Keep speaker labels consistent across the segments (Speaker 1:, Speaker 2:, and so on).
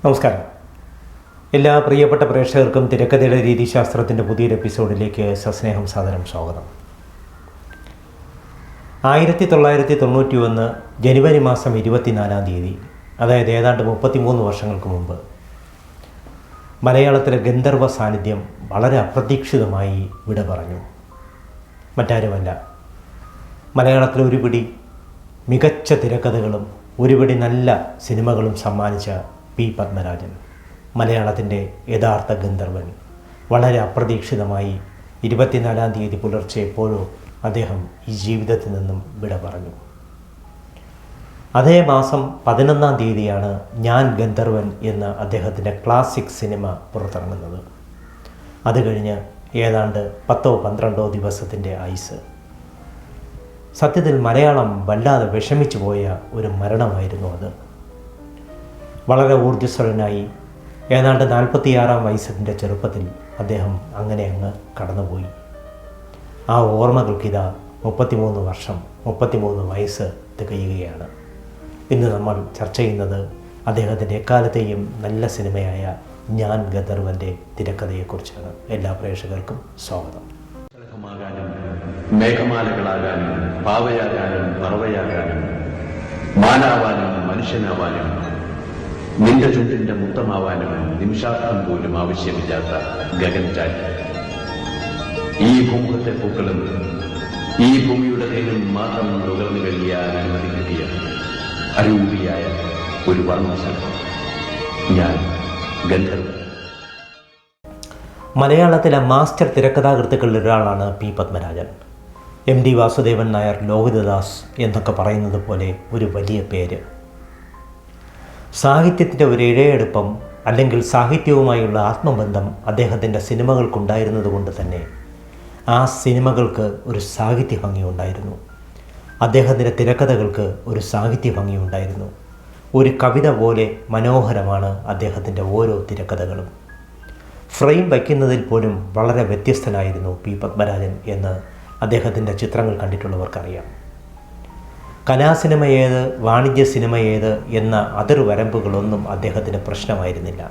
Speaker 1: നമസ്കാരം. എല്ലാ പ്രിയപ്പെട്ട പ്രേക്ഷകർക്കും തിരക്കഥയുടെ രീതിശാസ്ത്രത്തിൻ്റെ പുതിയൊരു എപ്പിസോഡിലേക്ക് സസ്നേഹം സാദരം സ്വാഗതം. 1991 ജനുവരി മാസം 24 അതായത് ഏതാണ്ട് 33 വർഷങ്ങൾക്ക് മുമ്പ് മലയാളത്തിലെ ഗന്ധർവ സാന്നിധ്യം വളരെ അപ്രതീക്ഷിതമായി വിട പറഞ്ഞു. മറ്റാരുമല്ല, മലയാളത്തിലെ ഒരുപിടി മികച്ച തിരക്കഥകളും ഒരുപിടി നല്ല സിനിമകളും സമ്മാനിച്ച പി പത്മരാജൻ, മലയാളത്തിൻ്റെ യഥാർത്ഥ ഗന്ധർവൻ, വളരെ അപ്രതീക്ഷിതമായി 24 പുലർച്ചെ എപ്പോഴോ അദ്ദേഹം ഈ ജീവിതത്തിൽ നിന്നും വിട പറഞ്ഞു. അതേ മാസം 11 ഞാൻ ഗന്ധർവൻ എന്ന അദ്ദേഹത്തിൻ്റെ ക്ലാസിക് സിനിമ പുറത്തിറങ്ങുന്നത്. അത് കഴിഞ്ഞ് ഏതാണ്ട് 10-12 ദിവസത്തിൻ്റെ ആയുസ്. സത്യത്തിൽ മലയാളം വല്ലാതെ വിഷമിച്ചു പോയ ഒരു മരണമായിരുന്നു അത്. വളരെ ഊർജ്ജസ്വലനായി ഏതാണ്ട് 46 വയസ്സിൻ്റെ ചെറുപ്പത്തിൽ അദ്ദേഹം അങ്ങനെ അങ്ങ് കടന്നുപോയി. ആ ഓർമ്മകൾക്കിതാ 33 വർഷം, 33 വയസ്സ് തികയുകയാണ്. ഇന്ന് നമ്മൾ ചർച്ച ചെയ്യുന്നത് അദ്ദേഹത്തിൻ്റെ എക്കാലത്തെയും നല്ല സിനിമയായ ഞാൻ ഗന്ധർവൻ്റെ തിരക്കഥയെക്കുറിച്ചാണ്. എല്ലാ പ്രേക്ഷകർക്കും സ്വാഗതം.
Speaker 2: മേഘമാലകളാകാനും പാവയാകാനും പറവയാകാനും മാനാവാനും മനുഷ്യനാവാനും നിന്റെ ചുണ്ടിന്റെ മുത്തമാവാനും നിമിഷാർത്ഥം പോലും ആവശ്യമില്ലാത്ത ഗഗൻചാരി, ഈ ഭൂമുഖത്തെ പൂക്കളും ഈ ഭൂമിയുടെ തേനും മാത്രം നുകർന്നു കഴിയാൻ അനുമതി കിട്ടിയ അരൂപിയായ ഒരു വർണ്ണശലഭം ഞാൻ ഗന്ധർവൻ.
Speaker 1: മലയാളത്തിലെ മാസ്റ്റർ തിരക്കഥാകൃത്തുക്കളിൽ ഒരാളാണ് പി പത്മരാജൻ. MD വാസുദേവൻ നായർ, ലോഹിതദാസ് എന്നൊക്കെ പറയുന്നത് പോലെ ഒരു വലിയ പേര്. സാഹിത്യത്തിൻ്റെ ഒരു ഇഴയെടുപ്പം അല്ലെങ്കിൽ സാഹിത്യവുമായുള്ള ആത്മബന്ധം അദ്ദേഹത്തിൻ്റെ സിനിമകൾക്കുണ്ടായിരുന്നത് കൊണ്ട് തന്നെ ആ സിനിമകൾക്ക് ഒരു സാഹിത്യ ഭംഗിയുണ്ടായിരുന്നു. അദ്ദേഹത്തിൻ്റെ തിരക്കഥകൾക്ക് ഒരു സാഹിത്യ ഭംഗിയുണ്ടായിരുന്നു. ഒരു കവിത പോലെ മനോഹരമാണ് അദ്ദേഹത്തിൻ്റെ ഓരോ തിരക്കഥകളും. ഫ്രെയിം വയ്ക്കുന്നതിൽ പോലും വളരെ വ്യത്യസ്തനായിരുന്നു പി പത്മരാജൻ എന്ന് അദ്ദേഹത്തിൻ്റെ ചിത്രങ്ങൾ കണ്ടിട്ടുള്ളവർക്കറിയാം. കലാസിനിമ ഏത്, വാണിജ്യ സിനിമ ഏത് എന്ന അതിർവരമ്പുകളൊന്നും അദ്ദേഹത്തിന് പ്രശ്നമായിരുന്നില്ല.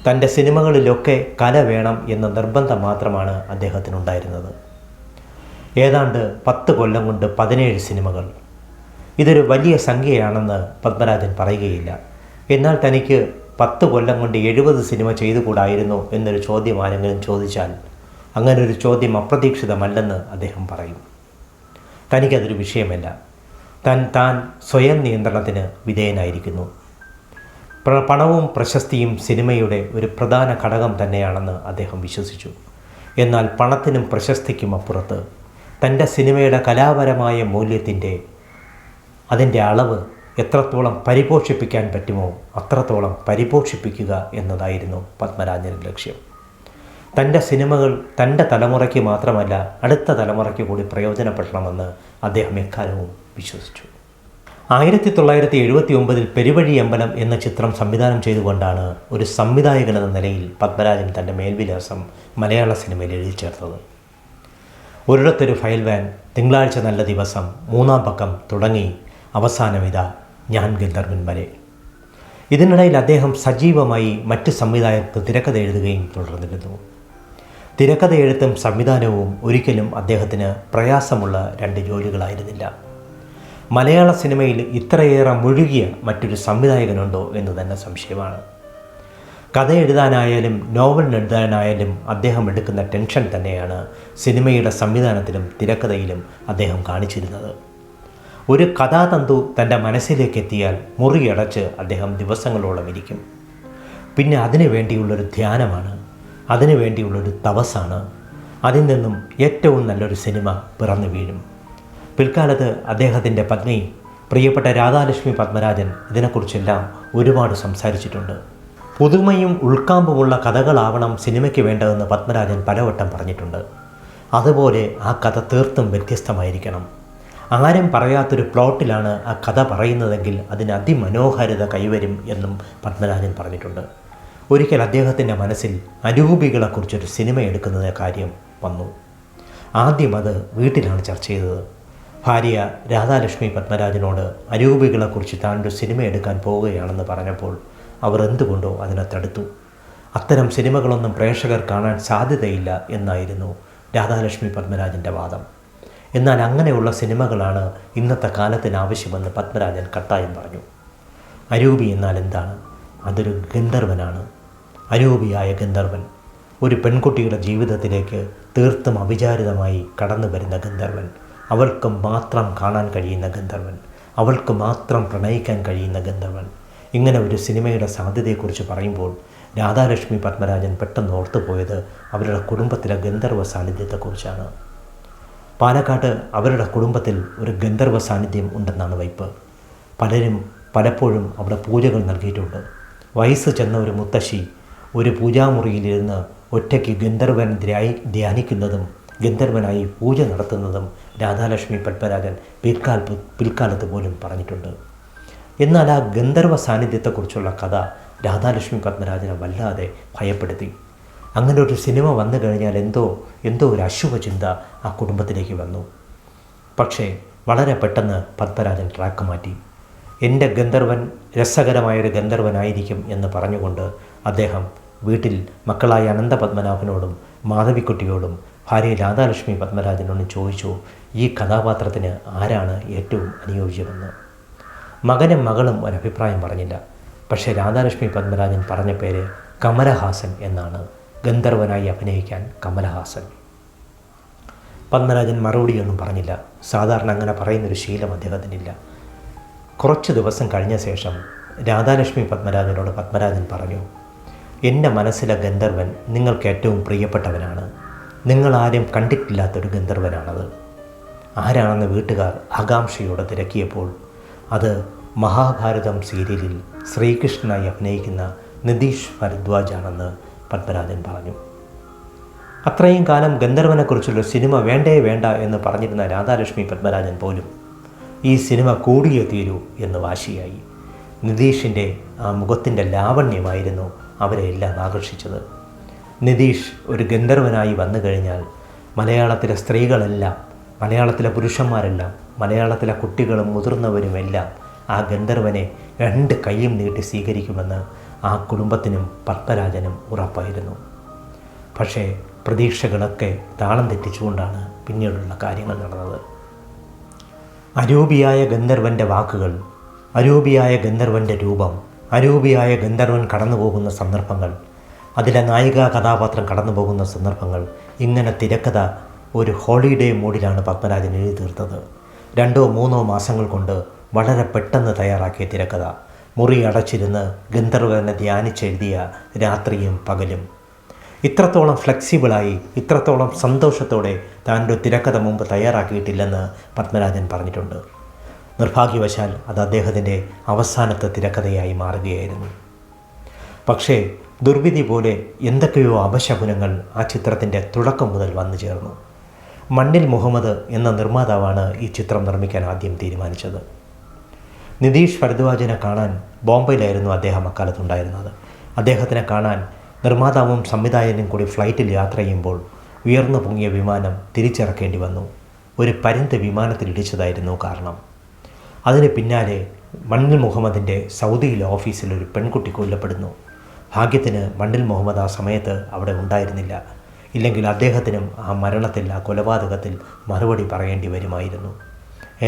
Speaker 1: തൻ്റെ സിനിമകളിലൊക്കെ കല വേണം എന്ന നിർബന്ധം മാത്രമാണ് അദ്ദേഹത്തിനുണ്ടായിരുന്നത്. ഏതാണ്ട് 10 കൊല്ലം കൊണ്ട് 17 സിനിമകൾ. ഇതൊരു വലിയ സംഖ്യയാണെന്ന് പത്മരാജൻ പറയുകയില്ല. എന്നാൽ തനിക്ക് 10 കൊല്ലം കൊണ്ട് 70 സിനിമ ചെയ്തുകൂടായിരുന്നോ എന്നൊരു ചോദ്യം ആരെങ്കിലും ചോദിച്ചാൽ അങ്ങനൊരു ചോദ്യം അപ്രതീക്ഷിതമല്ലെന്ന് അദ്ദേഹം പറയും. തനിക്കതൊരു വിഷയമല്ല. താൻ സ്വയം നിയന്ത്രണത്തിന് വിധേയനായിരിക്കുന്നു. പണവും പ്രശസ്തിയും സിനിമയുടെ ഒരു പ്രധാന ഘടകം തന്നെയാണെന്ന് അദ്ദേഹം വിശ്വസിച്ചു. എന്നാൽ പണത്തിനും പ്രശസ്തിക്കും അപ്പുറത്ത് തൻ്റെ സിനിമയുടെ കലാപരമായ മൂല്യത്തിൻ്റെ അതിൻ്റെ അളവ് എത്രത്തോളം പരിപോഷിപ്പിക്കാൻ പറ്റുമോ അത്രത്തോളം പരിപോഷിപ്പിക്കുക എന്നതായിരുന്നു പത്മരാജൻ്റെ ലക്ഷ്യം. തൻ്റെ സിനിമകൾ തൻ്റെ തലമുറയ്ക്ക് മാത്രമല്ല അടുത്ത തലമുറയ്ക്ക് കൂടി പ്രയോജനപ്പെടണമെന്ന് അദ്ദേഹം എക്കാലവും വിശ്വസിച്ചു. 1979 പെരുവഴി അമ്പലം എന്ന ചിത്രം സംവിധാനം ചെയ്തുകൊണ്ടാണ് ഒരു സംവിധായകൻ എന്ന നിലയിൽ പത്മരാജൻ തൻ്റെ മേൽവിലാസം മലയാള സിനിമയിൽ എഴുതി ചേർത്തത്. ഒരിടത്തൊരു ഫയൽ വാൻ, തിങ്കളാഴ്ച നല്ല ദിവസം, 3-ാം പക്കം തുടങ്ങി അവസാനമിതാ ഞാൻ ഗന്ധർവൻ വരെ. ഇതിനിടയിൽ അദ്ദേഹം സജീവമായി മറ്റ് സംവിധായകർക്ക് തിരക്കഥ എഴുതുകയും തുടർന്നിരുന്നു. തിരക്കഥ എഴുത്തും സംവിധാനവും ഒരിക്കലും അദ്ദേഹത്തിന് പ്രയാസമുള്ള 2 ജോലികളായിരുന്നില്ല. മലയാള സിനിമയിൽ ഇത്രയേറെ മുഴുകിയ മറ്റൊരു സംവിധായകനുണ്ടോ എന്ന് തന്നെ സംശയമാണ്. കഥ എഴുതാനായാലും നോവൽ എഴുതാനായാലും അദ്ദേഹം എടുക്കുന്ന ടെൻഷൻ തന്നെയാണ് സിനിമയുടെ സംവിധാനത്തിലും തിരക്കഥയിലും അദ്ദേഹം കാണിച്ചിരുന്നത്. ഒരു കഥാതന്തു തൻ്റെ മനസ്സിലേക്ക് എത്തിയാൽ മുറിയടച്ച് അദ്ദേഹം ദിവസങ്ങളോളം ഇരിക്കും. പിന്നെ അതിനു വേണ്ടിയുള്ളൊരു ധ്യാനമാണ്, അതിനു വേണ്ടിയുള്ളൊരു തപസ്സാണ്. അതിൽ നിന്നും ഏറ്റവും നല്ലൊരു സിനിമ പിറന്നു വീഴും. പിൽക്കാലത്ത് അദ്ദേഹത്തിൻ്റെ പത്നി പ്രിയപ്പെട്ട രാധാലക്ഷ്മി പത്മരാജൻ ഇതിനെക്കുറിച്ചെല്ലാം ഒരുപാട് സംസാരിച്ചിട്ടുണ്ട്. പുതുമയും ഉൾക്കാമ്പുമുള്ള കഥകളാവണം സിനിമയ്ക്ക് വേണ്ടതെന്ന് പത്മരാജൻ പലവട്ടം പറഞ്ഞിട്ടുണ്ട്. അതുപോലെ ആ കഥ തീർത്തും വ്യത്യസ്തമായിരിക്കണം. ആരും പറയാത്തൊരു പ്ലോട്ടിലാണ് ആ കഥ പറയുന്നതെങ്കിൽ അതിന് അതിമനോഹാരിത കൈവരും എന്നും പത്മരാജൻ പറഞ്ഞിട്ടുണ്ട്. ഒരിക്കൽ അദ്ദേഹത്തിൻ്റെ മനസ്സിൽ അരൂപികളെക്കുറിച്ചൊരു സിനിമ എടുക്കുന്ന കാര്യം വന്നു. ആദ്യം അത് വീട്ടിലാണ് ചർച്ച ചെയ്തത്. ഭാര്യ രാധാലക്ഷ്മി പത്മരാജനോട് അരൂപികളെക്കുറിച്ച് താനൊരു സിനിമ എടുക്കാൻ പോവുകയാണെന്ന് പറഞ്ഞപ്പോൾ അവർ എന്തുകൊണ്ടോ അതിനെ തടുത്തു. അത്തരം സിനിമകളൊന്നും പ്രേക്ഷകർ കാണാൻ സാധ്യതയില്ല എന്നായിരുന്നു രാധാലക്ഷ്മി പത്മരാജൻ്റെ വാദം. എന്നാൽ അങ്ങനെയുള്ള സിനിമകളാണ് ഇന്നത്തെ കാലത്തിന് ആവശ്യമെന്ന് പത്മരാജൻ കട്ടായം പറഞ്ഞു. അരൂപി എന്നാൽ എന്താണ്? അതൊരു ഗന്ധർവനാണ്. അരൂപിയായ ഗന്ധർവൻ, ഒരു പെൺകുട്ടിയുടെ ജീവിതത്തിലേക്ക് തീർത്തും അവിചാരിതമായി കടന്നു വരുന്ന ഗന്ധർവൻ, അവൾക്ക് മാത്രം കാണാൻ കഴിയുന്ന ഗന്ധർവൻ, അവൾക്ക് മാത്രം പ്രണയിക്കാൻ കഴിയുന്ന ഗന്ധർവൻ. ഇങ്ങനെ ഒരു സിനിമയുടെ സാധ്യതയെക്കുറിച്ച് പറയുമ്പോൾ രാധാലക്ഷ്മി പത്മരാജൻ പെട്ടെന്ന് ഓർത്തുപോയത് അവരുടെ കുടുംബത്തിലെ ഗന്ധർവ സാന്നിധ്യത്തെക്കുറിച്ചാണ്. പാലക്കാട്ട് അവരുടെ കുടുംബത്തിൽ ഒരു ഗന്ധർവ സാന്നിധ്യം ഉണ്ടെന്നാണ് വയ്പ്. പലരും പലപ്പോഴും അവിടെ പൂജകൾ നൽകിയിട്ടുണ്ട്. വയസ്സ് ചെന്ന ഒരു മുത്തശ്ശി ഒരു പൂജാമുറിയിലിരുന്ന് ഒറ്റയ്ക്ക് ഗന്ധർവൻ ധ്യാനിക്കുന്നതും ഗന്ധർവനായി പൂജ നടത്തുന്നതും രാധാലക്ഷ്മി പത്മരാജൻ പിൽക്കാലത്ത് പോലും പറഞ്ഞിട്ടുണ്ട്. എന്നാൽ ആ ഗന്ധർവ സാന്നിധ്യത്തെക്കുറിച്ചുള്ള കഥ രാധാലക്ഷ്മി പത്മരാജനെ വല്ലാതെ ഭയപ്പെടുത്തി. അങ്ങനെ ഒരു സിനിമ വന്നു കഴിഞ്ഞാൽ എന്തോ ഒരു അശുഭചിന്ത ആ കുടുംബത്തിലേക്ക് വന്നു. പക്ഷേ വളരെ പെട്ടെന്ന് പത്മരാജൻ ട്രാക്ക് മാറ്റി. എൻ്റെ ഗന്ധർവൻ രസകരമായൊരു ഗന്ധർവനായിരിക്കും എന്ന് പറഞ്ഞുകൊണ്ട് അദ്ദേഹം വീട്ടിൽ മക്കളായ അനന്തപത്മനാഭനോടും മാധവിക്കുട്ടിയോടും ഭാര്യ രാധാലക്ഷ്മി പത്മരാജനോടും ചോദിച്ചു, ഈ കഥാപാത്രത്തിന് ആരാണ് ഏറ്റവും അനുയോജ്യമെന്ന്. മകനും മകളും ഒരഭിപ്രായം പറഞ്ഞില്ല. പക്ഷേ രാധാലക്ഷ്മി പത്മരാജൻ പറഞ്ഞ പേര് കമലഹാസൻ എന്നാണ്. ഗന്ധർവനായി അഭിനയിക്കാൻ കമലഹാസൻ. പത്മരാജൻ മറുപടിയൊന്നും പറഞ്ഞില്ല. സാധാരണ അങ്ങനെ പറയുന്നൊരു ശീലം അദ്ദേഹത്തിനില്ല. കുറച്ച് ദിവസം കഴിഞ്ഞ ശേഷം രാധാലക്ഷ്മി പത്മരാജനോട് പത്മരാജൻ പറഞ്ഞു, എൻ്റെ മനസ്സിലെ ഗന്ധർവൻ നിങ്ങൾക്ക് ഏറ്റവും പ്രിയപ്പെട്ടവനാണ്. നിങ്ങളാരും കണ്ടിട്ടില്ലാത്തൊരു ഗന്ധർവനാണത്. ആരാണെന്ന് വീട്ടുകാർ ആകാംക്ഷയോടെ തിരക്കിയപ്പോൾ അത് മഹാഭാരതം സീരിയലിൽ ശ്രീകൃഷ്ണനായി അഭിനയിക്കുന്ന നിതീഷ് ഭരദ്വാജാണെന്ന് പത്മരാജൻ പറഞ്ഞു. അത്രയും കാലം ഗന്ധർവനെക്കുറിച്ചുള്ള സിനിമ വേണ്ട എന്ന് പറഞ്ഞിരുന്ന രാധാലക്ഷ്മി പത്മരാജൻ പോലും ഈ സിനിമ കൂടിയേ തീരൂ എന്ന് വാശിയായി. നിതീഷിൻ്റെ ആ മുഖത്തിൻ്റെ ലാവണ്യമായിരുന്നു അവരെ എല്ലാം ആകർഷിച്ചത്. നിതീഷ് ഒരു ഗന്ധർവനായി വന്നു കഴിഞ്ഞാൽ മലയാളത്തിലെ സ്ത്രീകളെല്ലാം, മലയാളത്തിലെ പുരുഷന്മാരെല്ലാം, മലയാളത്തിലെ കുട്ടികളും മുതിർന്നവരുമെല്ലാം ആ ഗന്ധർവനെ 2 കൈയും നീട്ടി സ്വീകരിക്കുമെന്ന് ആ കുടുംബത്തിനും പത്മരാജനും ഉറപ്പായിരുന്നു. പക്ഷേ പ്രതീക്ഷകളൊക്കെ താളം തെറ്റിച്ചുകൊണ്ടാണ് പിന്നീടുള്ള കാര്യങ്ങൾ നടന്നത്. അരൂപിയായ ഗന്ധർവൻ്റെ വാക്കുകൾ, അരൂപിയായ ഗന്ധർവൻ്റെ രൂപം, അരൂപിയായ ഗന്ധർവൻ കടന്നു പോകുന്ന സന്ദർഭങ്ങൾ, അതിലെ നായികാ കഥാപാത്രം കടന്നു പോകുന്ന സന്ദർഭങ്ങൾ, ഇങ്ങനെ തിരക്കഥ ഒരു ഹോളിഡേ മൂഡിലാണ് പത്മരാജൻ എഴുതി തീർത്തത്. 2-3 മാസങ്ങൾ കൊണ്ട് വളരെ പെട്ടെന്ന് തയ്യാറാക്കിയ തിരക്കഥ. മുറി അടച്ചിരുന്ന് ഗന്ധർവനെ ധ്യാനിച്ചെഴുതിയ രാത്രിയും പകലും. ഇത്രത്തോളം ഫ്ലെക്സിബിളായി, ഇത്രത്തോളം സന്തോഷത്തോടെ താനൊരു തിരക്കഥ മുമ്പ് തയ്യാറാക്കിയിട്ടില്ലെന്ന് പത്മരാജൻ പറഞ്ഞിട്ടുണ്ട്. നിർഭാഗ്യവശാൽ അത് അദ്ദേഹത്തിൻ്റെ അവസാനത്തെ തിരക്കഥയായി മാറുകയായിരുന്നു. പക്ഷേ ദുർവിധി പോലെ എന്തൊക്കെയോ അപശകുനങ്ങൾ ആ ചിത്രത്തിൻ്റെ തുടക്കം മുതൽ വന്നു ചേർന്നു. മണ്ണിൽ മുഹമ്മദ് എന്ന നിർമ്മാതാവാണ് ഈ ചിത്രം നിർമ്മിക്കാൻ ആദ്യം തീരുമാനിച്ചത്. നിതീഷ് ഭരദ്വാജിനെ കാണാൻ ബോംബെയിലായിരുന്നു അദ്ദേഹം അക്കാലത്തുണ്ടായിരുന്നത്. അദ്ദേഹത്തിനെ കാണാൻ നിർമ്മാതാവും സംവിധായകനും കൂടി ഫ്ലൈറ്റിൽ യാത്ര ചെയ്യുമ്പോൾ ഉയർന്നു പൊങ്ങിയ വിമാനം തിരിച്ചിറക്കേണ്ടി വന്നു. ഒരു പരുന്ത് വിമാനത്തിലിടിച്ചതായിരുന്നു കാരണം. അതിന് പിന്നാലെ മണ്ണിൽ മുഹമ്മദിൻ്റെ സൗദിയിലെ ഓഫീസിൽ ഒരു പെൺകുട്ടി കൊല്ലപ്പെടുന്നു. ഭാഗ്യത്തിന് മണ്ണിൽ മുഹമ്മദ് ആ സമയത്ത് അവിടെ ഉണ്ടായിരുന്നില്ല. ഇല്ലെങ്കിൽ അദ്ദേഹത്തിനും ആ മരണത്തിൽ, ആ കൊലപാതകത്തിൽ മറുപടി പറയേണ്ടി വരുമായിരുന്നു.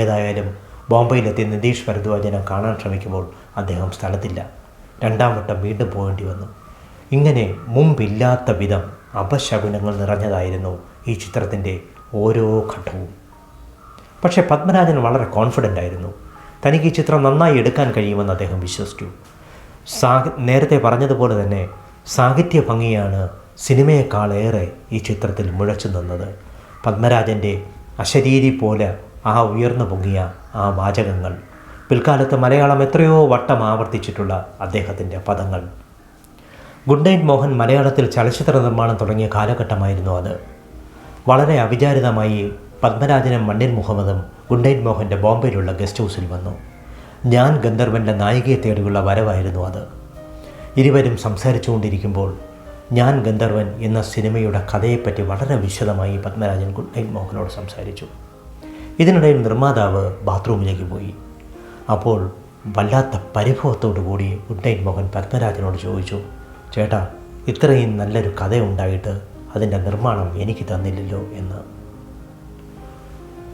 Speaker 1: ഏതായാലും ബോംബെയിലെത്തി നിതീഷ് ഭരദ്വാജിനെ കാണാൻ ശ്രമിക്കുമ്പോൾ അദ്ദേഹം സ്ഥലത്തില്ല. 2ാം വട്ടം വീണ്ടും പോകേണ്ടി വന്നു. ഇങ്ങനെ മുമ്പില്ലാത്ത വിധം അപശകുനങ്ങൾ നിറഞ്ഞതായിരുന്നു ഈ ചിത്രത്തിൻ്റെ ഓരോ ഘട്ടവും. പക്ഷേ പത്മരാജൻ വളരെ കോൺഫിഡൻ്റ് ആയിരുന്നു. തനിക്ക് ഈ ചിത്രം നന്നായി എടുക്കാൻ കഴിയുമെന്ന് അദ്ദേഹം വിശ്വസിച്ചു. നേരത്തെ പറഞ്ഞതുപോലെ തന്നെ സാഹിത്യ ഭംഗിയാണ് സിനിമയെക്കാളേറെ ഈ ചിത്രത്തിൽ മുഴച്ചു നിന്നത്. പത്മരാജൻ്റെ അശരീരി പോലെ ആ ഉയർന്നു പൊങ്ങിയ ആ വാചകങ്ങൾ, പിൽക്കാലത്ത് മലയാളം എത്രയോ വട്ടം ആവർത്തിച്ചിട്ടുള്ള അദ്ദേഹത്തിൻ്റെ പദങ്ങൾ. ഗുഡ് നൈറ്റ് മോഹൻ മലയാളത്തിൽ ചലച്ചിത്ര നിർമ്മാണം തുടങ്ങിയ കാലഘട്ടമായിരുന്നു അത്. വളരെ അവിചാരിതമായി പത്മരാജനും മണ്ണിൽ മുഹമ്മദും ഗുഡ് നൈറ്റ് മോഹൻ്റെ ബോംബെയിലുള്ള ഗസ്റ്റ് ഹൗസിൽ വന്നു. ഞാൻ ഗന്ധർവൻ്റെ നായികയെ തേടിയുള്ള വരവായിരുന്നു അത്. ഇരുവരും സംസാരിച്ചുകൊണ്ടിരിക്കുമ്പോൾ ഞാൻ ഗന്ധർവൻ എന്ന സിനിമയുടെ കഥയെപ്പറ്റി വളരെ വിശദമായി പത്മരാജൻ ഗുഡ് നൈറ്റ് മോഹനോട് സംസാരിച്ചു. ഇതിനിടയിൽ നിർമ്മാതാവ് ബാത്റൂമിലേക്ക് പോയി. അപ്പോൾ വല്ലാത്ത പരിഭവത്തോടു കൂടി ഗുഡ് നൈറ്റ് മോഹൻ പത്മരാജനോട് ചോദിച്ചു, ചേട്ടാ, ഇത്രയും നല്ലൊരു കഥയുണ്ടായിട്ട് അതിൻ്റെ നിർമ്മാണം എനിക്ക് തന്നില്ലല്ലോ എന്ന്.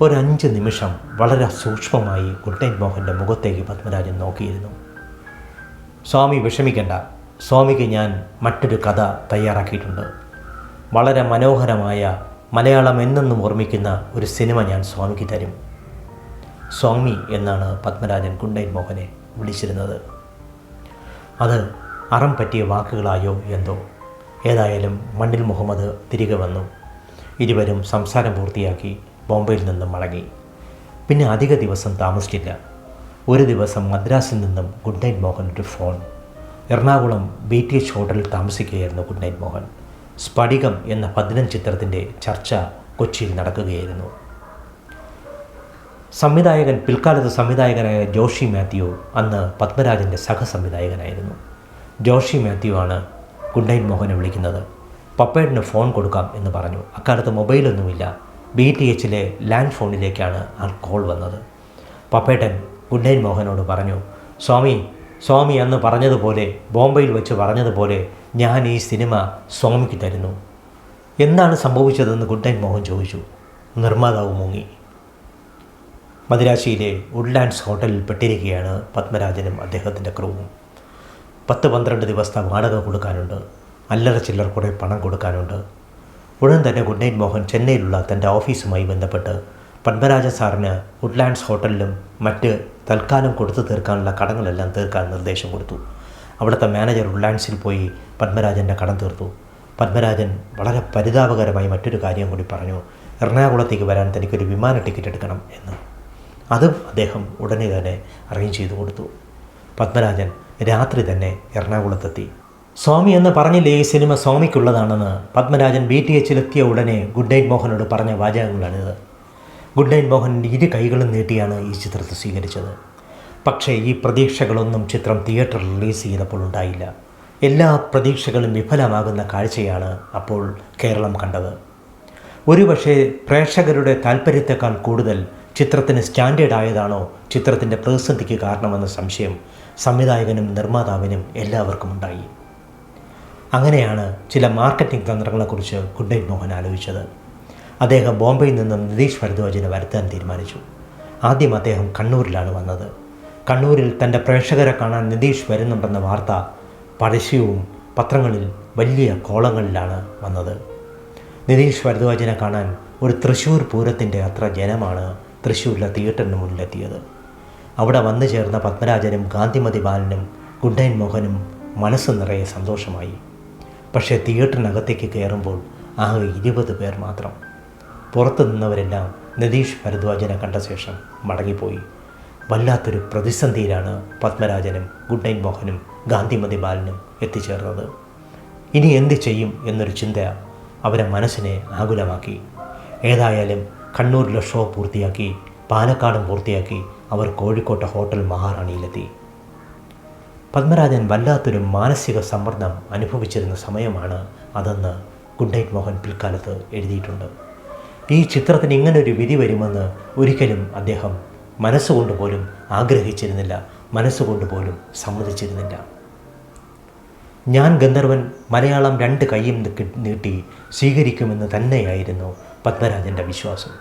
Speaker 1: ഒരു 5 നിമിഷം വളരെ സൂക്ഷ്മമായി ഗുഡ് നൈറ്റ് മോഹൻ്റെ മുഖത്തേക്ക് പത്മരാജൻ നോക്കിയിരുന്നു. സ്വാമി വിഷമിക്കണ്ട, സ്വാമിക്ക് ഞാൻ മറ്റൊരു കഥ തയ്യാറാക്കിയിട്ടുണ്ട്. വളരെ മനോഹരമായ മലയാളം എന്നെന്നും ഓർമ്മിക്കുന്ന ഒരു സിനിമ ഞാൻ സ്വാമിക്ക് തരും. സ്വാമി എന്നാണ് പത്മരാജൻ ഗുഡ് നൈറ്റ് മോഹനെ വിളിച്ചിരുന്നത്. അത് അറം പറ്റിയ വാക്കുകളായോ എന്തോ. ഏതായാലും മണ്ണിൽ മുഹമ്മദ് തിരികെ വന്നു. ഇരുവരും സംസാരം പൂർത്തിയാക്കി ബോംബെയിൽ നിന്നും മടങ്ങി. പിന്നെ അധിക ദിവസം താമസിച്ചില്ല. ഒരു ദിവസം മദ്രാസിൽ നിന്നും ഗുഡ് നൈറ്റ് മോഹൻ ഒരു ഫോൺ. എറണാകുളം BTH ഹോട്ടലിൽ താമസിക്കുകയായിരുന്നു ഗുഡ് നൈറ്റ് മോഹൻ. സ്ഫടികം എന്ന 15 ചിത്രത്തിൻ്റെ ചർച്ച കൊച്ചിയിൽ നടക്കുകയായിരുന്നു. പിൽക്കാലത്ത് സംവിധായകനായ ജോഷി മാത്യു അന്ന് പത്മരാജൻ്റെ സഹസംവിധായകനായിരുന്നു. ജോഷി മാത്യു ആണ് ഗുഡ് നൈറ്റ് മോഹനെ വിളിക്കുന്നത്. പപ്പേട്ടന് ഫോൺ കൊടുക്കാം എന്ന് പറഞ്ഞു. അക്കാലത്ത് മൊബൈലൊന്നുമില്ല. BTHലെ ലാൻഡ് ഫോണിലേക്കാണ് ആ കോൾ വന്നത്. പപ്പേട്ടൻ ഗുഡ് നൈറ്റ് മോഹനോട് പറഞ്ഞു, സ്വാമി അന്ന് പറഞ്ഞതുപോലെ, ബോംബെയിൽ വെച്ച് പറഞ്ഞതുപോലെ ഞാൻ ഈ സിനിമ സ്വാമിക്ക് തരുന്നു. എന്താണ് സംഭവിച്ചതെന്ന് ഗുഡ് നൈറ്റ് മോഹൻ ചോദിച്ചു. നിർമ്മാതാവ് മുങ്ങി. മദിരാശിയിലെ വുഡ്ലാൻഡ്സ് ഹോട്ടലിൽ പെട്ടിരിക്കുകയാണ് പത്മരാജനും അദ്ദേഹത്തിൻ്റെ ക്രൂവും. 10-12 ദിവസത്തെ വാടക കൊടുക്കാനുണ്ട്. അല്ലറ ചില്ലർ കുറേ പണം കൊടുക്കാനുണ്ട്. ഉടൻ തന്നെ ഗുഡ് നൈറ്റ് മോഹൻ ചെന്നൈയിലുള്ള തൻ്റെ ഓഫീസുമായി ബന്ധപ്പെട്ട് പത്മരാജൻ സാറിന് വുഡ്ലാൻഡ്സ് ഹോട്ടലിലും മറ്റ് തൽക്കാലം കൊടുത്തു തീർക്കാനുള്ള കടങ്ങളെല്ലാം തീർക്കാൻ നിർദ്ദേശം കൊടുത്തു. അവിടുത്തെ മാനേജർ വുഡ്ലാൻഡ്സിൽ പോയി പത്മരാജൻ്റെ കടം തീർത്തു. പത്മരാജൻ വളരെ പരിതാപകരമായി മറ്റൊരു കാര്യം കൂടി പറഞ്ഞു. എറണാകുളത്തേക്ക് വരാൻ തനിക്കൊരു വിമാന ടിക്കറ്റ് എടുക്കണം എന്ന്. അതും അദ്ദേഹം ഉടനെ തന്നെ അറേഞ്ച് ചെയ്തു കൊടുത്തു. പത്മരാജൻ രാത്രി തന്നെ എറണാകുളത്തെത്തി. സ്വാമി എന്ന് പറഞ്ഞില്ലേ ഈ സിനിമ സ്വാമിക്കുള്ളതാണെന്ന് പത്മരാജൻ BTHലെത്തിയ ഉടനെ ഗുഡ് നൈറ്റ് മോഹനോട് പറഞ്ഞ വാചകങ്ങളാണിത്. ഗുഡ് നൈറ്റ് മോഹൻ 2 കൈകളും നീട്ടിയാണ് ഈ ചിത്രത്തെ സ്വീകരിച്ചത്. പക്ഷേ ഈ പ്രതീക്ഷകളൊന്നും ചിത്രം തിയേറ്ററിൽ റിലീസ് ചെയ്തപ്പോൾ ഉണ്ടായില്ല. എല്ലാ പ്രതീക്ഷകളും വിഫലമാകുന്ന കാഴ്ചയാണ് അപ്പോൾ കേരളം കണ്ടത്. ഒരുപക്ഷേ പ്രേക്ഷകരുടെ താല്പര്യത്തെക്കാൾ കൂടുതൽ ചിത്രത്തിന് സ്റ്റാൻഡേർഡ് ആയതാണോ ചിത്രത്തിൻ്റെ പ്രതിസന്ധിക്ക് കാരണമെന്ന സംശയം സംവിധായകനും നിർമ്മാതാവിനും എല്ലാവർക്കും ഉണ്ടായി. അങ്ങനെയാണ് ചില മാർക്കറ്റിംഗ് തന്ത്രങ്ങളെക്കുറിച്ച് ഗുഡ് നൈറ്റ് മോഹൻ ആലോചിച്ചത്. അദ്ദേഹം ബോംബെയിൽ നിന്നും നിതീഷ് ഭരദ്വാജിനെ വരുത്താൻ തീരുമാനിച്ചു. ആദ്യം അദ്ദേഹം കണ്ണൂരിലാണ് വന്നത്. കണ്ണൂരിൽ തൻ്റെ പ്രേക്ഷകരെ കാണാൻ നിതീഷ് വരുന്നുണ്ടെന്ന വാർത്ത പരസ്യവും പത്രങ്ങളിൽ വലിയ കോളങ്ങളിലാണ് വന്നത്. നിതീഷ് ഭരദ്വാജിനെ കാണാൻ ഒരു തൃശ്ശൂർ പൂരത്തിൻ്റെ അത്ര ജനമാണ് തൃശ്ശൂരിലെ തിയേറ്ററിന് മുന്നിലെത്തിയത്. അവിടെ വന്നു ചേർന്ന പത്മരാജനും ഗാന്ധിമതി ബാലനും ഗുഡ് നൈറ്റ് മോഹനും മനസ്സ് നിറയെ സന്തോഷമായി. പക്ഷേ തിയേറ്ററിനകത്തേക്ക് കയറുമ്പോൾ ആകെ 20 പേർ മാത്രം. പുറത്തു നിന്നവരെല്ലാം നിതീഷ് ഭരദ്വാജിനെ കണ്ട ശേഷം മടങ്ങിപ്പോയി. വല്ലാത്തൊരു പ്രതിസന്ധിയിലാണ് പത്മരാജനും ഗുഡ് നൈറ്റ് മോഹനും ഗാന്ധിമതി ബാലനും എത്തിച്ചേർന്നത്. ഇനി എന്ത് ചെയ്യും എന്നൊരു ചിന്ത അവരെ മനസ്സിനെ ആകുലമാക്കി. ഏതായാലും കണ്ണൂരിലെ ഷോ പൂർത്തിയാക്കി പാലക്കാടും പൂർത്തിയാക്കി അവർ കോഴിക്കോട്ടെ ഹോട്ടൽ മഹാറാണിയിലെത്തി. പത്മരാജൻ വല്ലാത്തൊരു മാനസിക സമ്മർദ്ദം അനുഭവിച്ചിരുന്ന സമയമാണ് അതെന്ന് ഗുഡ് നൈറ്റ് മോഹൻ പിൽക്കാലത്ത് എഴുതിയിട്ടുണ്ട്. ഈ ചിത്രത്തിന് ഇങ്ങനൊരു വിധി വരുമെന്ന് ഒരിക്കലും അദ്ദേഹം മനസ്സുകൊണ്ട് പോലും ആഗ്രഹിച്ചിരുന്നില്ല, മനസ്സുകൊണ്ട് പോലും സമ്മതിച്ചിരുന്നില്ല. ഞാൻ ഗന്ധർവൻ മലയാളം 2 കൈയും നീട്ടി സ്വീകരിക്കുമെന്ന് തന്നെയായിരുന്നു പത്മരാജൻ്റെ വിശ്വാസം.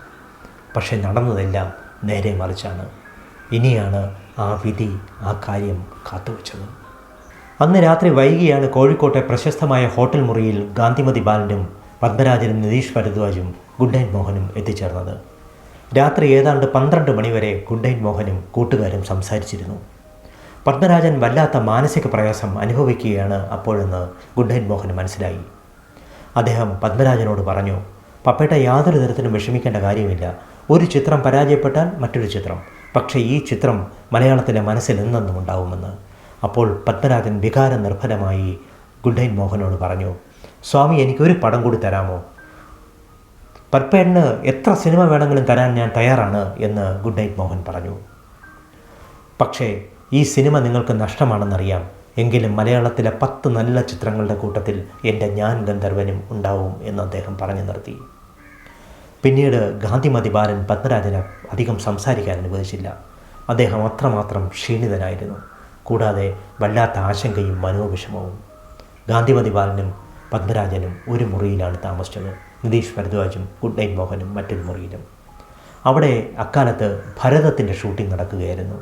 Speaker 1: പക്ഷെ നടന്നതെല്ലാം നേരെ മറിച്ചാണ്. ഇനിയാണ് ആ വിധി ആ കാര്യം കാത്തുവച്ചത്. അന്ന് രാത്രി വൈകിയാണ് കോഴിക്കോട്ടെ പ്രശസ്തമായ ഹോട്ടൽ മുറിയിൽ ഗാന്ധിമതി ബാലനും പത്മരാജനും നിതീഷ് ഭരദ്വാജും ഗുഡ് നൈറ്റ് മോഹനും എത്തിച്ചേർന്നത്. രാത്രി ഏതാണ്ട് 12 മണിവരെ ഗുഡ് നൈറ്റ് മോഹനും കൂട്ടുകാരും സംസാരിച്ചിരുന്നു. പത്മരാജൻ വല്ലാത്ത മാനസിക പ്രയാസം അനുഭവിക്കുകയാണ് അപ്പോഴെന്ന് ഗുഡ് നൈറ്റ് മോഹന് മനസ്സിലായി. അദ്ദേഹം പത്മരാജനോട് പറഞ്ഞു, പപ്പേട്ട യാതൊരു തരത്തിലും വിഷമിക്കേണ്ട കാര്യമില്ല. ഒരു ചിത്രം പരാജയപ്പെട്ടാൽ മറ്റൊരു ചിത്രം, പക്ഷേ ഈ ചിത്രം മലയാളത്തിൻ്റെ മനസ്സിൽ എന്നെന്നും ഉണ്ടാവുമെന്ന്. അപ്പോൾ പത്മരാജൻ വികാര നിർഭരമായി ഗുഡ് നൈറ്റ് മോഹനോട് പറഞ്ഞു, സ്വാമി എനിക്കൊരു പടം കൂടി തരാമോ? പപ്പേട്ടന് എത്ര സിനിമ വേണമെങ്കിലും തരാൻ ഞാൻ തയ്യാറാണ് എന്ന് ഗുഡ് നൈറ്റ് മോഹൻ പറഞ്ഞു. പക്ഷേ ഈ സിനിമ നിങ്ങൾക്ക് നഷ്ടമാണെന്നറിയാം. എങ്കിലും മലയാളത്തിലെ 10 നല്ല ചിത്രങ്ങളുടെ കൂട്ടത്തിൽ എൻ്റെ ഞാൻ ഗന്ധർവനും ഉണ്ടാവും എന്ന് അദ്ദേഹം പറഞ്ഞു നിർത്തി. പിന്നീട് ഗാന്ധിമതി ബാലൻ പത്മരാജനെ അധികം സംസാരിക്കാൻ അനുവദിച്ചില്ല. അദ്ദേഹം അത്രമാത്രം ക്ഷീണിതനായിരുന്നു. കൂടാതെ വല്ലാത്ത ആശങ്കയും മനോവിഷമവും. ഗാന്ധിമതി ബാലനും പത്മരാജനും ഒരു മുറിയിലാണ് താമസിച്ചത്. നിതീഷ് ഭരദ്വാജും ഗുഡ് നൈറ്റ് മോഹനും മറ്റൊരു മുറിയിലും. അവിടെ അക്കാലത്ത് ഭരതത്തിൻ്റെ ഷൂട്ടിംഗ് നടക്കുകയായിരുന്നു.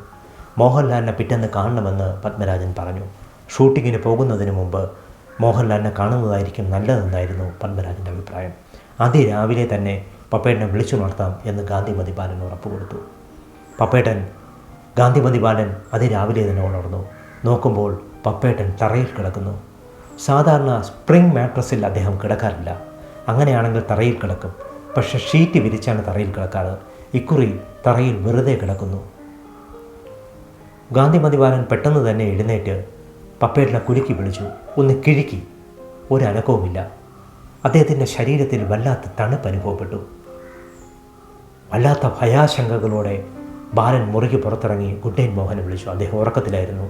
Speaker 1: മോഹൻലാലിനെ പിറ്റേന്ന് കാണണമെന്ന് പത്മരാജൻ പറഞ്ഞു. ഷൂട്ടിങ്ങിന് പോകുന്നതിന് മുമ്പ് മോഹൻലാലിനെ കാണുന്നതായിരിക്കും നല്ലതെന്നായിരുന്നു പത്മരാജൻ്റെ അഭിപ്രായം. അതിരാവിലെ തന്നെ പപ്പേട്ടനെ വിളിച്ചുണർത്താം എന്ന് ഗാന്ധിമതി ബാലൻ ഉറപ്പ് കൊടുത്തു. പപ്പേട്ടൻ ഗാന്ധിമതി ബാലൻ അതിരാവിലെ തന്നെ ഉണർന്നു. നോക്കുമ്പോൾ പപ്പേട്ടൻ തറയിൽ കിടക്കുന്നു. സാധാരണ സ്പ്രിംഗ് മാട്രസിൽ അദ്ദേഹം കിടക്കാറില്ല. അങ്ങനെയാണെങ്കിൽ തറയിൽ കിടക്കും. പക്ഷെ ഷീറ്റ് വിരിച്ചാണ് തറയിൽ കിടക്കാറ്. ഇക്കുറി തറയിൽ വെറുതെ കിടക്കുന്നു. ഗാന്ധിമതി ബാലൻ പെട്ടെന്ന് തന്നെ എഴുന്നേറ്റ് പപ്പേട്ടനെ കുലുക്കി വിളിച്ചു. ഒന്ന് കിഴുക്കി. ഒരനക്കവുമില്ല. അദ്ദേഹത്തിൻ്റെ ശരീരത്തിൽ വല്ലാത്ത തണുപ്പ് അനുഭവപ്പെട്ടു. വല്ലാത്ത ഭയാശങ്കകളോടെ ബാലൻ മുറിക്ക് പുറത്തിറങ്ങി ഗുഡ് നൈറ്റ് മോഹനെ വിളിച്ചു. അദ്ദേഹം ഉറക്കത്തിലായിരുന്നു.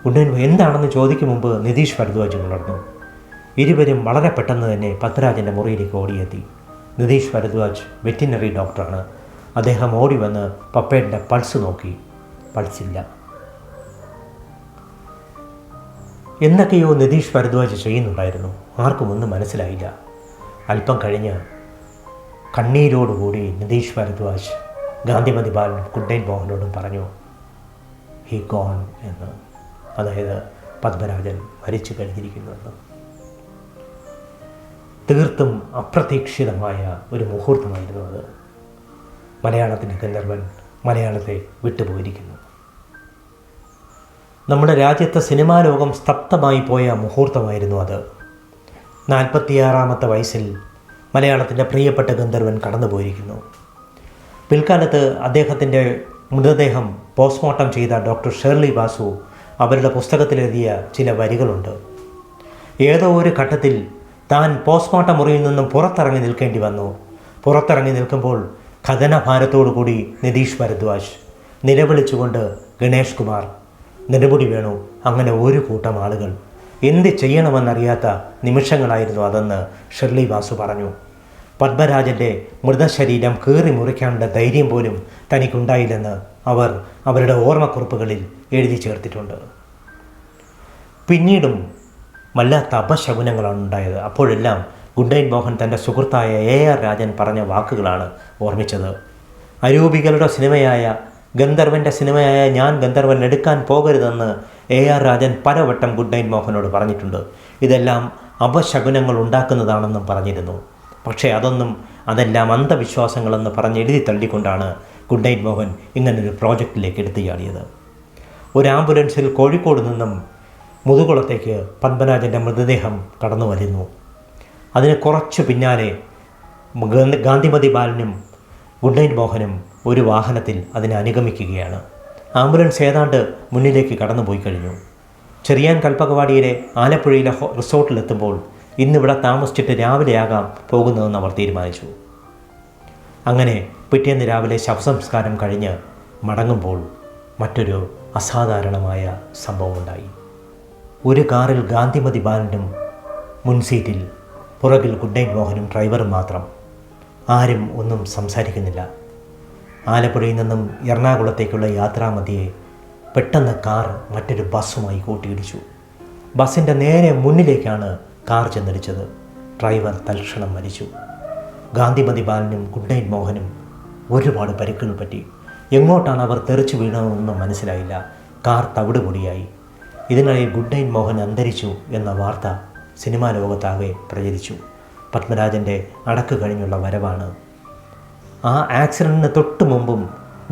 Speaker 1: ഗുഡ് നൈറ്റ് എന്താണെന്ന് ചോദിക്കും മുമ്പ് നിതീഷ് ഭരദ്വാജ് ഉണർന്നു. ഇരുവരും വളരെ പെട്ടെന്ന് തന്നെ പത്മരാജൻ്റെ മുറിയിലേക്ക് ഓടിയെത്തി. നിതീഷ് ഭരദ്വാജ് വെറ്റിനറി ഡോക്ടറാണ്. അദ്ദേഹം ഓടി വന്ന് പപ്പേട്ടൻ്റെ പൾസ് നോക്കി. പൾസില്ല. എന്തൊക്കെയോ നിതീഷ് ഭരദ്വാജ് ചെയ്യുന്നുണ്ടായിരുന്നു. ആർക്കും ഒന്നും മനസ്സിലായില്ല. അല്പം കഴിഞ്ഞ് കണ്ണീരോടുകൂടി നിതീഷ് ഭരദ്വാജ് ഗാന്ധിമതി ബാലൻ ഗുഡ് നൈറ്റ് മോഹനോടും പറഞ്ഞു, ഹി ഗോൺ എന്ന്. അതായത് പത്മരാജൻ മരിച്ചു കഴിഞ്ഞിരിക്കുന്നുവെന്ന്. തീർത്തും അപ്രതീക്ഷിതമായ ഒരു മുഹൂർത്തമായിരുന്നു അത്. മലയാളത്തിൻ്റെ ഗന്ധർവൻ മലയാളത്തെ വിട്ടുപോയിരിക്കുന്നു. നമ്മുടെ രാജ്യത്തെ സിനിമാ ലോകം സ്തബ്ധമായി പോയ മുഹൂർത്തമായിരുന്നു അത്. 46-ാമത്തെ വയസ്സിൽ മലയാളത്തിൻ്റെ പ്രിയപ്പെട്ട ഗന്ധർവൻ കടന്നുപോയിരിക്കുന്നു. പിൽക്കാലത്ത് അദ്ദേഹത്തിൻ്റെ മൃതദേഹം പോസ്റ്റ്മോർട്ടം ചെയ്ത ഡോക്ടർ ഷേർലി വാസു അവരുടെ പുസ്തകത്തിലെഴുതിയ ചില വരികളുണ്ട്. ഏതോ ഒരു ഘട്ടത്തിൽ താൻ പോസ്റ്റ്മോർട്ടം മുറിയിൽ നിന്നും പുറത്തിറങ്ങി നിൽക്കേണ്ടി വന്നു. പുറത്തിറങ്ങി നിൽക്കുമ്പോൾ കഥനഭാരത്തോടു കൂടി നിതീഷ് ഭരദ്വാജ്, നിലവിളിച്ചുകൊണ്ട് ഗണേഷ് കുമാർ, നെടുമുടി വേണു, അങ്ങനെ ഒരു കൂട്ടം ആളുകൾ. എന്ത് ചെയ്യണമെന്നറിയാത്ത നിമിഷങ്ങളായിരുന്നു അതെന്ന് ഷെർലി വാസു പറഞ്ഞു. പത്മരാജൻ്റെ മൃതശരീരം കീറി മുറിക്കാനുള്ള ധൈര്യം പോലും തനിക്കുണ്ടായില്ലെന്ന് അവർ അവരുടെ ഓർമ്മക്കുറിപ്പുകളിൽ എഴുതി ചേർത്തിട്ടുണ്ട്. പിന്നീടും വല്ലാത്ത അപശകുനങ്ങളാണ് ഉണ്ടായത്. അപ്പോഴെല്ലാം ഗുഡ് നൈറ്റ് മോഹൻ തൻ്റെ സുഹൃത്തായ AR രാജൻ പറഞ്ഞ വാക്കുകളാണ് ഓർമ്മിച്ചത്. അരൂപികളുടെ സിനിമയായ ഗന്ധർവൻ്റെ സിനിമയായ ഞാൻ ഗന്ധർവൻ എടുക്കാൻ പോകരുതെന്ന് AR രാജൻ പലവട്ടം ഗുഡ് നൈറ്റ് മോഹനോട് പറഞ്ഞിട്ടുണ്ട്. ഇതെല്ലാം അപശകുനങ്ങൾ ഉണ്ടാക്കുന്നതാണെന്നും പറഞ്ഞിരുന്നു. പക്ഷേ അതെല്ലാം അന്ധവിശ്വാസങ്ങളെന്ന് പറഞ്ഞ് എഴുതി തള്ളിക്കൊണ്ടാണ് ഗുഡ് നൈറ്റ് മോഹൻ ഇങ്ങനൊരു പ്രോജക്റ്റിലേക്ക് എടുത്തുചാടിയത്. ഒരു ആംബുലൻസിൽ കോഴിക്കോട് നിന്നും മുതുകുളത്തേക്ക് പത്മരാജൻ്റെ മൃതദേഹം കടന്നു വരുന്നു. അതിന് കുറച്ചു പിന്നാലെ ഗാന്ധിമതി ബാലനും ഗുഡ് നൈറ്റ് മോഹനും ഒരു വാഹനത്തിൽ അതിനെ അനുഗമിക്കുകയാണ്. ആംബുലൻസ് ഏതാണ്ട് മുന്നിലേക്ക് കടന്നുപോയി കഴിഞ്ഞു. ചെറിയാൻ കൽപ്പകവാടിയിലെ ആലപ്പുഴയിലെ റിസോർട്ടിലെത്തുമ്പോൾ ഇന്നിവിടെ താമസിച്ചിട്ട് രാവിലെയാകാം പോകുന്നതെന്ന് അവർ തീരുമാനിച്ചു. അങ്ങനെ പിറ്റേന്ന് രാവിലെ ശവസംസ്കാരം കഴിഞ്ഞ് മടങ്ങുമ്പോൾ മറ്റൊരു അസാധാരണമായ സംഭവമുണ്ടായി. ഒരു കാറിൽ ഗാന്ധിമതി ബാലനും മുൻസീറ്റിൽ, പുറകിൽ ഗുഡ് നൈറ്റ് മോഹനും ഡ്രൈവറും മാത്രം. ആരും ഒന്നും സംസാരിക്കുന്നില്ല. ആലപ്പുഴയിൽ നിന്നും എറണാകുളത്തേക്കുള്ള യാത്രാമധ്യേ പെട്ടെന്ന് കാർ മറ്റൊരു ബസ്സുമായി കൂട്ടിയിടിച്ചു. ബസ്സിൻ്റെ നേരെ മുന്നിലേക്കാണ് കാർ ചെന്നിടിച്ചത്. ഡ്രൈവർ തൽക്ഷണം മരിച്ചു. ഗാന്ധിമതി ബാലനും ഗുഡ് നൈറ്റ് മോഹനും ഒരുപാട് പരിക്കുകൾ പറ്റി. എങ്ങോട്ടാണ് അവർ തെറിച്ചു വീണതെന്നൊന്നും മനസ്സിലായില്ല. കാർ തവിടുപൊടിയായി. ഇതിനിടയിൽ ഗുഡ് നൈറ്റ് മോഹൻ അന്തരിച്ചു എന്ന വാർത്ത സിനിമാ ലോകത്താകെ പ്രചരിച്ചു. പത്മരാജൻ്റെ അടക്ക് കഴിഞ്ഞുള്ള വരവാണ്. ആ ആക്സിഡൻറ്റിന് തൊട്ട് മുമ്പും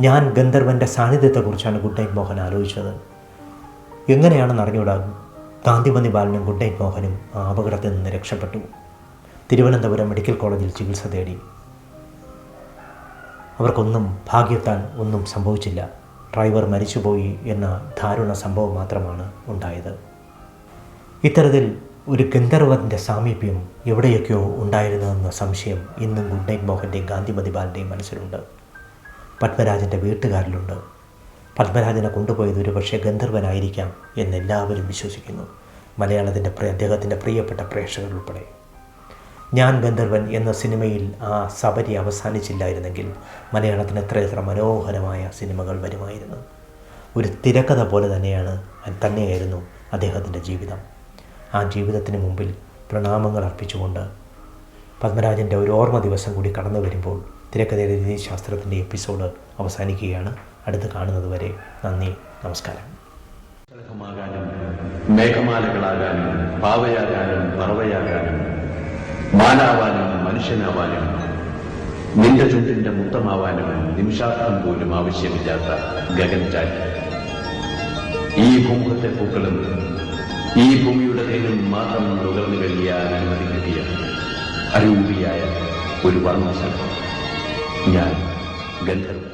Speaker 1: ഞാൻ ഗന്ധർവൻ്റെ സാന്നിധ്യത്തെക്കുറിച്ചാണ് ഗുഡ് നൈറ്റ് മോഹൻ ആലോചിച്ചത്. എങ്ങനെയാണെന്ന് അറിഞ്ഞൂടാ ഗാന്ധിമതി ബാലനും ഗുഡ് നൈറ്റ് മോഹനും ആ അപകടത്തിൽ നിന്ന് രക്ഷപ്പെട്ടു. തിരുവനന്തപുരം മെഡിക്കൽ കോളേജിൽ ചികിത്സ തേടി. അവർക്കൊന്നും ഭാഗ്യത്താൽ ഒന്നും സംഭവിച്ചില്ല. ഡ്രൈവർ മരിച്ചുപോയി എന്ന ദാരുണ സംഭവം മാത്രമാണ് ഉണ്ടായത്. ഇത്തരത്തിൽ ഒരു ഗന്ധർവൻ്റെ സാമീപ്യം എവിടെയൊക്കെയോ ഉണ്ടായിരുന്നതെന്ന സംശയം ഇന്നും ഗുഡ് നൈറ്റ് മോഹൻ്റെയും ഗാന്ധിമതി ബാലൻ്റെയും മനസ്സിലുണ്ട്. പത്മരാജൻ്റെ വീട്ടുകാരിലുണ്ട്. പത്മരാജനെ കൊണ്ടുപോയത് ഒരു പക്ഷേ ഗന്ധർവനായിരിക്കാം എന്നെല്ലാവരും വിശ്വസിക്കുന്നു. മലയാളത്തിൻ്റെ അദ്ദേഹത്തിൻ്റെ പ്രിയപ്പെട്ട പ്രേക്ഷകർ ഉൾപ്പെടെ. ഞാൻ ഗന്ധർവൻ എന്ന സിനിമയിൽ ആ സബരി അവസാനിച്ചില്ലായിരുന്നെങ്കിൽ മലയാളത്തിന് എത്രയെത്ര മനോഹരമായ സിനിമകൾ വരുമായിരുന്നു. ഒരു തിരക്കഥ പോലെ തന്നെയായിരുന്നു അദ്ദേഹത്തിൻ്റെ ജീവിതം. ആ ജീവിതത്തിന് മുമ്പിൽ പ്രണാമങ്ങൾ അർപ്പിച്ചുകൊണ്ട് പത്മരാജൻ്റെ ഒരു ഓർമ്മ ദിവസം കൂടി കടന്നു വരുമ്പോൾ തിരക്കഥയുടെ രീതിശാസ്ത്രത്തിൻ്റെ എപ്പിസോഡ് അവസാനിക്കുകയാണ്. അടുത്ത് കാണുന്നത് വരെ നന്ദി, നമസ്കാരം.
Speaker 2: മേഘമാലകളാകാനും പാവയാകാനും പറവയാകാനും മാനാവാനും മനുഷ്യനാവാനും നിന്റെ ചുണ്ടിന്റെ മുത്തമാവാനും നിമിഷാർത്ഥം പോലും ആവശ്യമില്ലാത്ത ഗഗൻചാരി ഈ ഭൂമുഖത്തെ പൂക്കളും ഈ ഭൂമിയുടെ തേനും മാത്രം നുകർന്നു കഴിയാൻ അനുമതി കിട്ടിയ അരൂപിയായ ഒരു വർണ്ണശലഭം ഞാൻ ഗന്ധർവൻ.